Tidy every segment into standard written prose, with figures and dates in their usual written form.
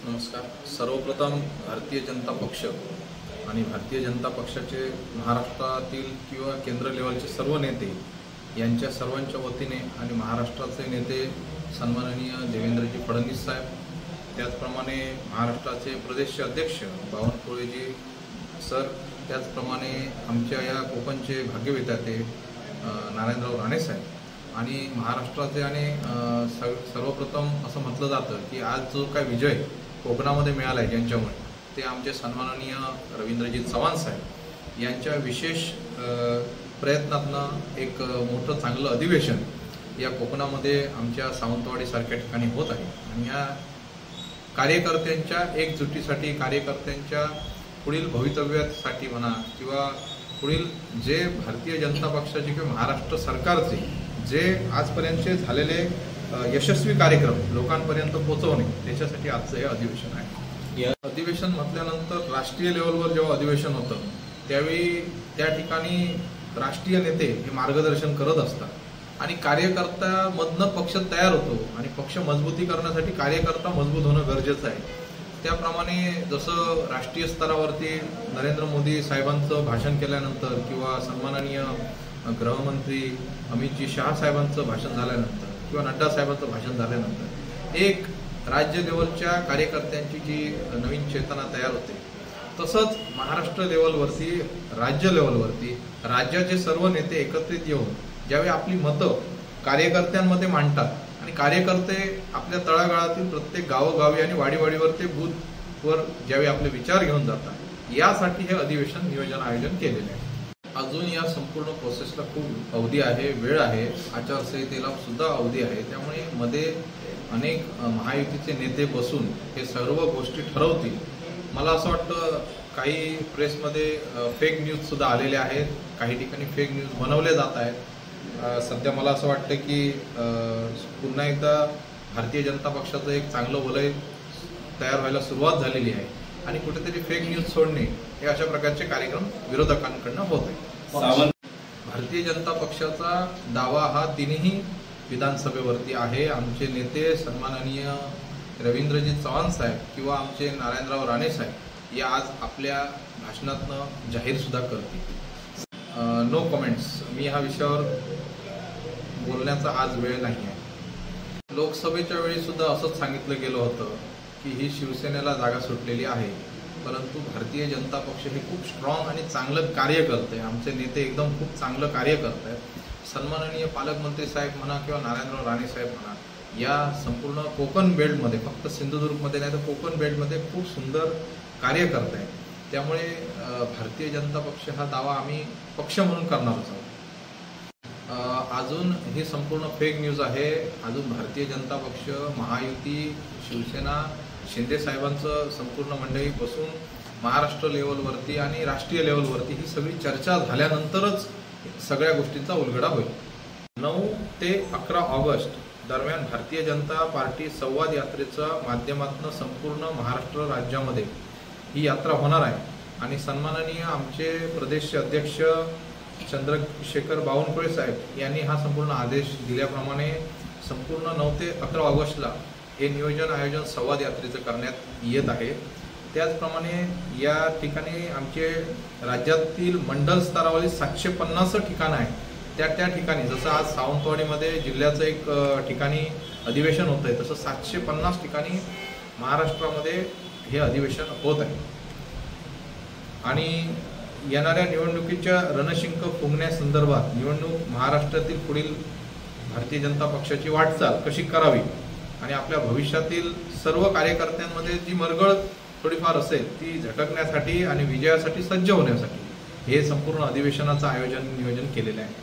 नमस्कार। सर्वप्रथम भारतीय जनता पक्ष आणि भारतीय जनता पक्षाचे महाराष्ट्रातील किंवा केंद्र लेवलचे सर्व नेते यांच्या सर्वांच्या वतीने आणि महाराष्ट्राचे नेते सन्माननीय देवेंद्रजी फडणवीस साहेब, त्याचप्रमाणे महाराष्ट्राचे प्रदेश अध्यक्ष बावनकुळेजी सर, त्याचप्रमाणे आमच्या या कोकणचे भाग्यविधाते नारायणराव राणे साहेब आणि महाराष्ट्राचे आणि सर्वप्रथम असं म्हटलं जातं की आज जो काय विजय कोकणामध्ये मिळाला आहे ज्यांच्यामुळे, ते आमचे सन्माननीय रवींद्रजी चव्हाण साहेब यांच्या विशेष प्रयत्नातनं एक मोठं चांगलं अधिवेशन या कोकणामध्ये आमच्या सावंतवाडीसारख्या ठिकाणी होत आहे। आणि या कार्यकर्त्यांच्या एकजुटीसाठी, कार्यकर्त्यांच्या पुढील भवितव्यासाठी म्हणा किंवा पुढील जे भारतीय जनता पक्षाचे किंवा महाराष्ट्र सरकारचे जे आजपर्यंतचे झालेले यशस्वी कार्यक्रम लोकांपर्यंत पोहोचवणे, त्याच्यासाठी आजचं हे अधिवेशन आहे। या अधिवेशन म्हटल्यानंतर राष्ट्रीय लेवलवर जेव्हा अधिवेशन होतं त्यावेळी त्या ठिकाणी राष्ट्रीय नेते हे मार्गदर्शन करत असतात आणि कार्यकर्त्यामधनं पक्ष तयार होतो आणि पक्ष मजबूती करण्यासाठी कार्यकर्ता मजबूत होणं गरजेचं आहे। त्याप्रमाणे जसं राष्ट्रीय स्तरावरती नरेंद्र मोदी साहेबांचं भाषण केल्यानंतर किंवा सन्माननीय गृहमंत्री अमितजी शहा साहेबांचं भाषण झाल्यानंतर किंवा नड्डा साहेबांचं भाषण झाल्यानंतर एक राज्य लेवलच्या कार्यकर्त्यांची जी नवीन चेतना तयार होते, तसंच महाराष्ट्र लेवलवरती, राज्य लेवलवरती राज्याचे सर्व नेते एकत्रित येऊन ज्यावेळी आपली मतं कार्यकर्त्यांमध्ये मांडतात आणि कार्यकर्ते आपल्या तळागाळातील प्रत्येक गावोगावी आणि वाडीवाडीवर ते बूथवर ज्यावेळी आपले विचार घेऊन जातात, यासाठी हे अधिवेशन नियोजन आयोजन केलेले आहे। अजून या संपूर्ण प्रोसेसला खूप अवधी आहे, वेळ आहे, आचारसंहितेला सुद्धा अवधी आहे। त्यामुळे मध्ये अनेक महायुतीचे नेते बसून हे सर्व गोष्टी ठरवतील। मला असं वाटतं काही प्रेसमध्ये फेक न्यूज सुद्धा आलेल्या आहेत, काही ठिकाणी फेक न्यूज बनवले जात आहेत। सध्या मला असं वाटतं की पुन्हा एकदा भारतीय जनता पक्षाचं एक चांगलं वलय तयार व्हायला सुरुवात झालेली आहे आणि कुठेतरी फेक न्यूज सोडणे हे अशा प्रकारचे कार्यक्रम विरोधकांकडून होत आहे। भारतीय जनता पक्षाचा दावा हा तिन्ही विधानसभेवरती आहे। आमचे नेते सन्माननीय रवींद्रजी चव्हाण साहेब किंवा आमचे नारायणराव राणे साहेब या आज आपल्या भाषणातनं जाहीर सुद्धा करतील। नो कमेंट्स, मी ह्या विषयावर बोलण्याचा आज वेळ नाही आहे। लोकसभेच्या वेळी सुद्धा असंच सांगितलं गेलं होतं की ही शिवसेनेला जागा सुटलेली आहे, परंतु भारतीय जनता पक्ष हे खूप स्ट्रॉंग आणि चांगलं कार्य करत आहे। आमचे नेते एकदम खूप चांगलं कार्य करत आहेत। सन्माननीय पालकमंत्री साहेब म्हणा किंवा नारायणराव राणे साहेब म्हणा, या संपूर्ण कोकण बेल्टमध्ये, फक्त सिंधुदुर्गमध्ये नाही तर कोकण बेल्टमध्ये खूप सुंदर कार्य करत आहे। त्यामुळे भारतीय जनता पक्ष हा दावा आम्ही पक्ष म्हणून करणारच आहोत। अजून ही संपूर्ण फेक न्यूज आहे। अजून भारतीय जनता पक्ष, महायुती, शिवसेना, शिंदे साहेबांचं संपूर्ण मंडळी बसून महाराष्ट्र लेवलवरती आणि राष्ट्रीय लेवलवरती ही सगळी चर्चा झाल्यानंतरच सगळ्या गोष्टींचा उलगडा होईल। 9 ते 11 ऑगस्ट दरम्यान भारतीय जनता पार्टी संवाद यात्रेच्या माध्यमातून संपूर्ण महाराष्ट्र राज्यामध्ये ही यात्रा होणार आहे आणि सन्माननीय आमचे प्रदेश अध्यक्ष चंद्रशेखर बावनकुळे साहेब यांनी हा संपूर्ण आदेश दिल्याप्रमाणे संपूर्ण 9 ते 11 ऑगस्टला हे नियोजन आयोजन संवाद यात्रेचं करण्यात येत आहे। त्याचप्रमाणे या ठिकाणी आमचे राज्यातील मंडल स्तरावरील 750 ठिकाणं आहेत, त्या ठिकाणी जसं आज सावंतवाडीमध्ये जिल्ह्याचं एक ठिकाणी अधिवेशन होतं आहे, तसं 750 ठिकाणी महाराष्ट्रामध्ये हे अधिवेशन होत आहे। आणि येणाऱ्या निवडणुकीच्या रणशिंग फुंकण्यासंदर्भात निवडणूक महाराष्ट्रातील पुढील भारतीय जनता पक्षाची वाटचाल कशी करावी आणि आपल्या भविष्यातील सर्व कार्यकर्त्यांमध्ये जी मरगळ थोडीफार असेल ती झटकण्यासाठी आणि विजयासाठी सज्ज होण्यासाठी हे संपूर्ण अधिवेशनाचं आयोजन नियोजन केलेलं आहे।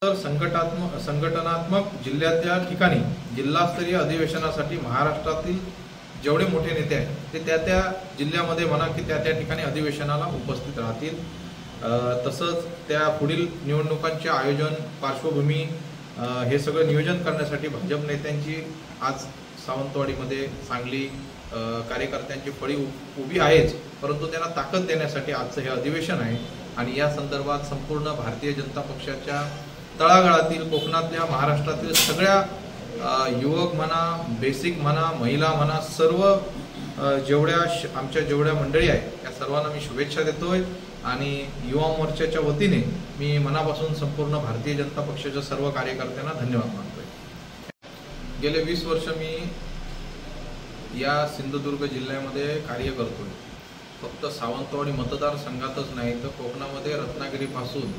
तर संघटनात्मक जिल्ह्याच्या ठिकाणी जिल्हास्तरीय अधिवेशनासाठी महाराष्ट्रातील जेवढे मोठे नेते आहेत ते त्या जिल्ह्यामध्ये म्हणा की त्या ठिकाणी अधिवेशनाला उपस्थित राहतील। तसंच त्या पुढील निवडणुकांचे आयोजन, पार्श्वभूमी हे सगळं नियोजन करण्यासाठी भाजप नेत्यांची आज सावंतवाडीमध्ये चांगली कार्यकर्त्यांची फळी उभी आहेच, परंतु त्यांना ताकद देण्यासाठी आजचं हे अधिवेशन आहे। आणि या संदर्भात संपूर्ण भारतीय जनता पक्षाच्या तळागाळातील, कोकणातल्या, महाराष्ट्रातील सगळ्या युवक म्हणा, बेसिक म्हणा, महिला म्हणा, सर्व आमच्या जेवढ्या मंडळी आहेत या सर्वांना मी शुभेच्छा देतोय आणि युवा मोर्चाच्या वतीने मी मनापासून संपूर्ण भारतीय जनता पक्षाच्या सर्व कार्यकर्त्यांना धन्यवाद मानतोय। गेले 20 वर्ष मी या सिंधुदुर्ग जिल्ह्यामध्ये कार्य करतोय। फक्त सावंतवाडी मतदारसंघातच नाही तर कोकणामध्ये रत्नागिरीपासून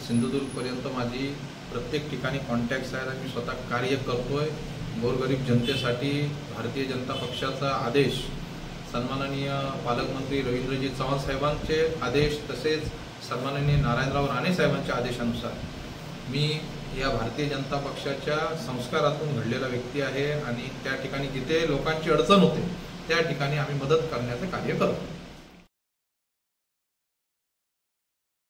सिंधुदुर्गपर्यंत माझी प्रत्येक ठिकाणी कॉन्टॅक्ट्स आहेत आणि मी स्वतः कार्य करतोय। गोरगरीब जनतेसाठी भारतीय जनता पक्षाचा आदेश, सन्माननीय पालकमंत्री रवींद्रजी चव्हाण साहेबांचे आदेश, तसेच सन्माननीय नारायणराव राणे साहेबांच्या आदेशानुसार मी या भारतीय जनता पक्षाच्या संस्कारातून घडलेला व्यक्ती आहे आणि त्या ठिकाणी जिथे लोकांची अडचण होते त्या ठिकाणी आम्ही मदत करण्याचे कार्य करतो।